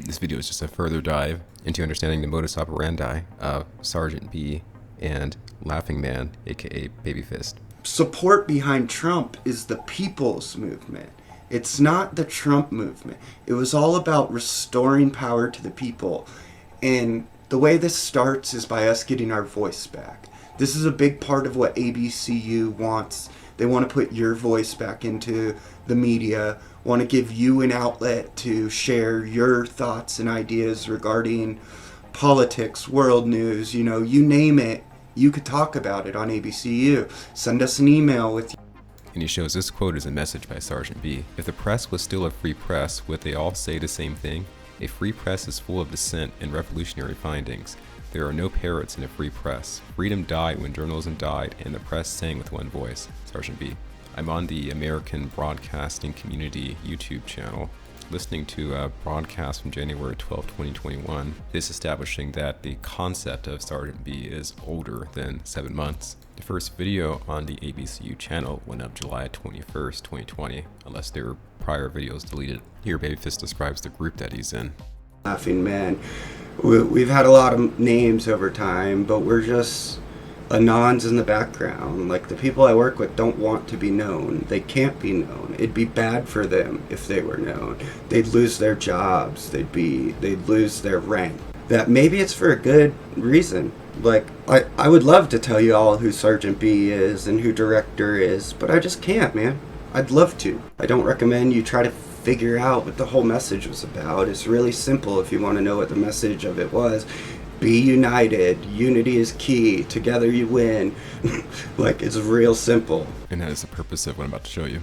This video is just a further dive into understanding the modus operandi of Sgt. B and Laughing Man, aka Babyfist. Support behind Trump is the people's movement. It's not the Trump movement. It was all about restoring power to the people. And the way this starts is by us getting our voice back. This is a big part of what ABCU wants. They want to put your voice back into the media, want to give you an outlet to share your thoughts and ideas regarding politics, world news, you name it. You could talk about it on ABCU. Send us an email with And he shows this quote as a message by Sgt. B. If the press was still a free press, would they all say the same thing? A free press is full of dissent and revolutionary findings. There are no parrots in a free press. Freedom died when journalism died, and the press sang with one voice. Sgt. B. I'm on the American Broadcasting Community YouTube channel, listening to a broadcast from January 12, 2021. This establishing that the concept of Sgt. B is older than 7 months. The first video on the ABCU channel went up July 21st, 2020, unless there were prior videos deleted. Here, Babyfist describes the group that he's in. Laughing Man. We've had a lot of names over time, but we're just anons in the background. Like, the people I work with don't want to be known. They can't be known. It'd be bad for them if they were known. They'd lose their jobs. They'd lose their rank. That maybe it's for a good reason. Like, I would love to tell you all who Sgt. B is and who Director is, but I just can't, man. I'd love to. I don't recommend you try to figure out what the whole message was about. It's really simple if you want to know what the message of it was. Be united. Unity is key. Together you win. Like, it's real simple. And that is the purpose of what I'm about to show you.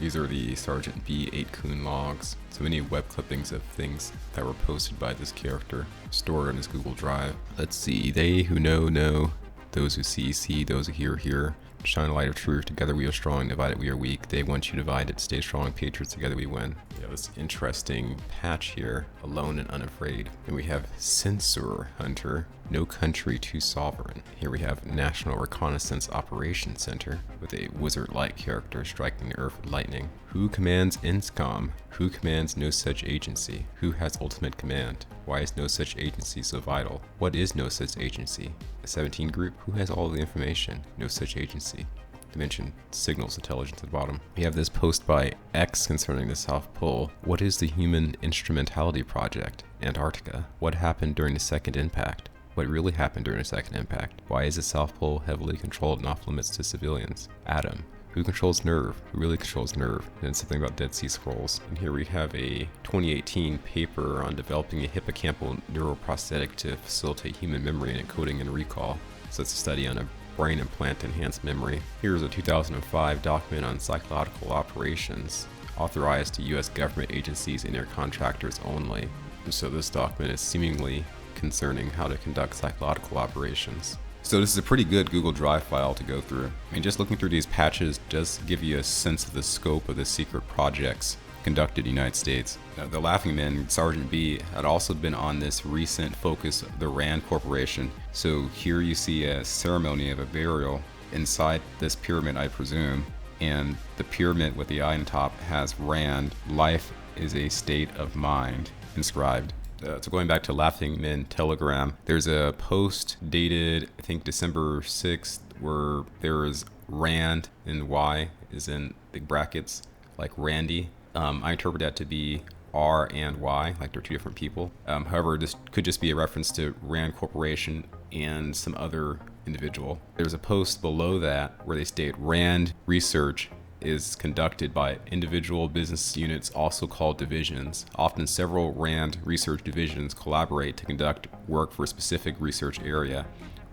These are the Sgt. B 8 Coon Logs. So many web clippings of things that were posted by this character, stored on his Google Drive. Let's see. They who know. Those who see. Those who hear. Shine a light of truth. Together we are strong. Divided we are weak. They want you divided. Stay strong, patriots. Together we win. We have this interesting patch here. Alone and unafraid. And we have Censor Hunter. No country too sovereign. Here we have National Reconnaissance Operations Center with a wizard-like character striking the earth with lightning. Who commands INSCOM? Who commands no such agency? Who has ultimate command? Why is no such agency so vital? What is no such agency? A 17 group? Who has all of the information? No such agency. Dimension signals intelligence at the bottom. We have this post by X concerning the South Pole. What is the Human Instrumentality Project? Antarctica. What happened during the second impact? What really happened during the second impact? Why is the South Pole heavily controlled and off limits to civilians? Atom. Who controls nerve? Who really controls nerve? And then something about Dead Sea Scrolls. And here we have a 2018 paper on developing a hippocampal neuroprosthetic to facilitate human memory and encoding and recall. So it's a study on a brain implant enhanced memory. Here's a 2005 document on psychological operations, authorized to US government agencies and their contractors only. So this document is seemingly concerning how to conduct psychological operations. So this is a pretty good Google Drive file to go through. I mean, just looking through these patches does give you a sense of the scope of the secret projects conducted in the United States. The Laughing Man, Sgt. B, had also been on this recent focus of the RAND Corporation. So here you see a ceremony of a burial inside this pyramid, I presume. And the pyramid with the eye on top has RAND, life is a state of mind, inscribed. So going back to Laughing Man Telegram, there's a post dated, I think, December 6th, where there is Rand and Y is in big brackets, like Randy. I interpret that to be R and Y, like they're two different people. However, this could just be a reference to Rand Corporation and some other individual. There's a post below that where they state Rand research is conducted by individual business units, also called divisions. Often several RAND research divisions collaborate to conduct work for a specific research area.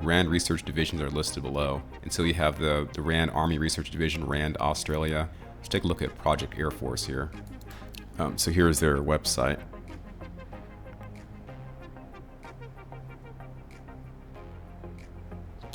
RAND research divisions are listed below. And so you have the RAND Army Research Division, RAND Australia. Let's take a look at Project Air Force here. So here's their website.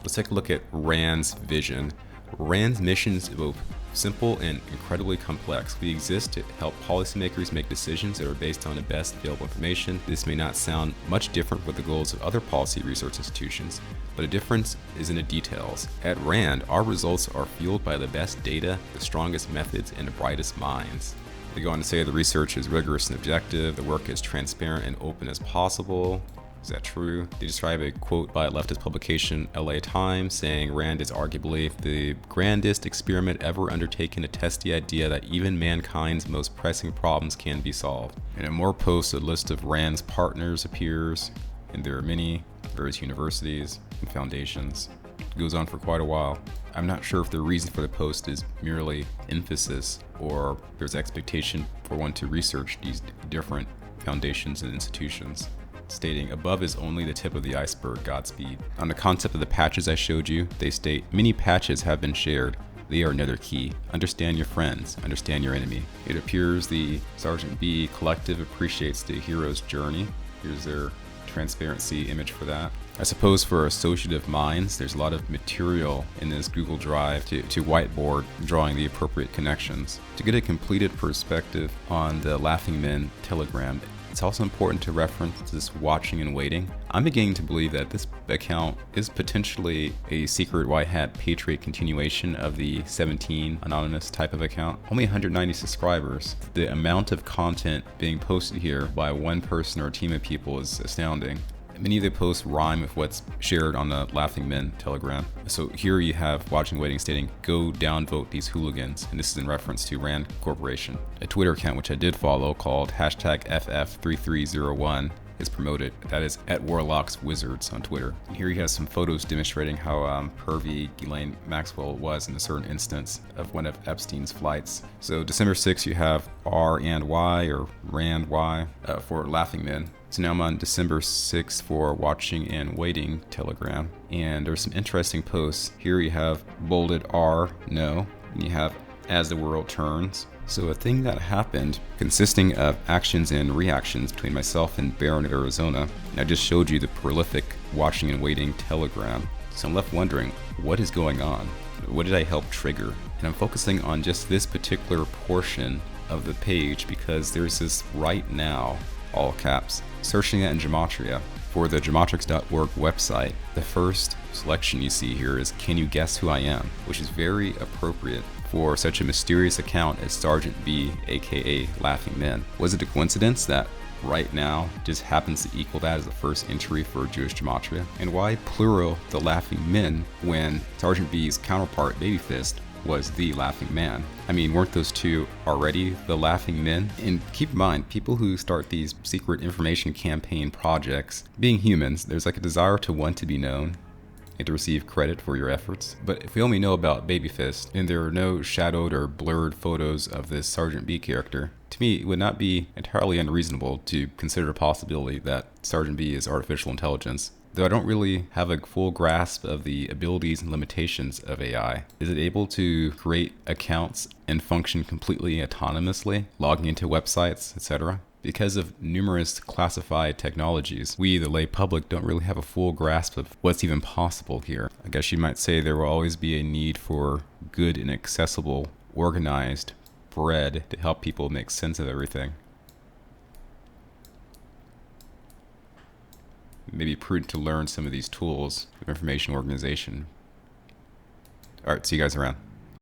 Let's take a look at RAND's vision. RAND's mission is both simple and incredibly complex. We exist to help policymakers make decisions that are based on the best available information. This may not sound much different with the goals of other policy research institutions, but a difference is in the details. At RAND, our results are fueled by the best data, the strongest methods, and the brightest minds. They go on to say the research is rigorous and objective, the work is transparent and open as possible. Is that true? They describe a quote by a leftist publication, LA Times, saying Rand is arguably the grandest experiment ever undertaken to test the idea that even mankind's most pressing problems can be solved. And in more posts, a list of Rand's partners appears, and there are many, various universities and foundations. It goes on for quite a while. I'm not sure if the reason for the post is merely emphasis or there's expectation for one to research these different foundations and institutions. Stating, above is only the tip of the iceberg, Godspeed. On the concept of the patches I showed you, they state, many patches have been shared. They are another key. Understand your friends, understand your enemy. It appears the Sgt B collective appreciates the hero's journey. Here's their transparency image for that. I suppose for associative minds, there's a lot of material in this Google Drive to whiteboard drawing the appropriate connections. To get a completed perspective on the Laughing Men Telegram, it's also important to reference this watching and waiting. I'm beginning to believe that this account is potentially a secret white hat patriot continuation of the 17 anonymous type of account. Only 190 subscribers. The amount of content being posted here by one person or a team of people is astounding. Many of the posts rhyme with what's shared on the Laughing Men Telegram. So here you have Watching Waiting stating, go downvote these hooligans, and this is in reference to Rand Corporation. A Twitter account which I did follow called #FF3301 is promoted. That is at Warlock's Wizards on Twitter. And here he has some photos demonstrating how pervy Ghislaine Maxwell was in a certain instance of one of Epstein's flights. So December 6th you have R and Y or Rand Y for Laughing Men. So now I'm on December 6th for Watching and Waiting Telegram, and there's some interesting posts. Here you have bolded R, no, and you have As the World Turns. So a thing that happened consisting of actions and reactions between myself and Barron, Arizona, and I just showed you the prolific Watching and Waiting Telegram. So I'm left wondering, what is going on? What did I help trigger? And I'm focusing on just this particular portion of the page because there's this right now, all caps, searching that in Gematria. For the Gematrix.org website, the first selection you see here is Can You Guess Who I Am? Which is very appropriate for such a mysterious account as Sgt B, aka Laughing Men. Was it a coincidence that right now just happens to equal that as the first entry for Jewish Gematria? And why plural the Laughing Men when Sgt B's counterpart Babyfist was the Laughing Man? I mean, weren't those two already the Laughing Men? And keep in mind, people who start these secret information campaign projects, being humans, there's like a desire to want to be known and to receive credit for your efforts. But if we only know about Babyfist and there are no shadowed or blurred photos of this Sgt B character, to me it would not be entirely unreasonable to consider the possibility that Sgt B is artificial intelligence. Though I don't really have a full grasp of the abilities and limitations of AI. Is it able to create accounts and function completely autonomously, logging into websites, etc.? Because of numerous classified technologies, we, the lay public, don't really have a full grasp of what's even possible here. I guess you might say there will always be a need for good and accessible, organized bread to help people make sense of everything. Maybe prudent to learn some of these tools of information organization. All right, see you guys around.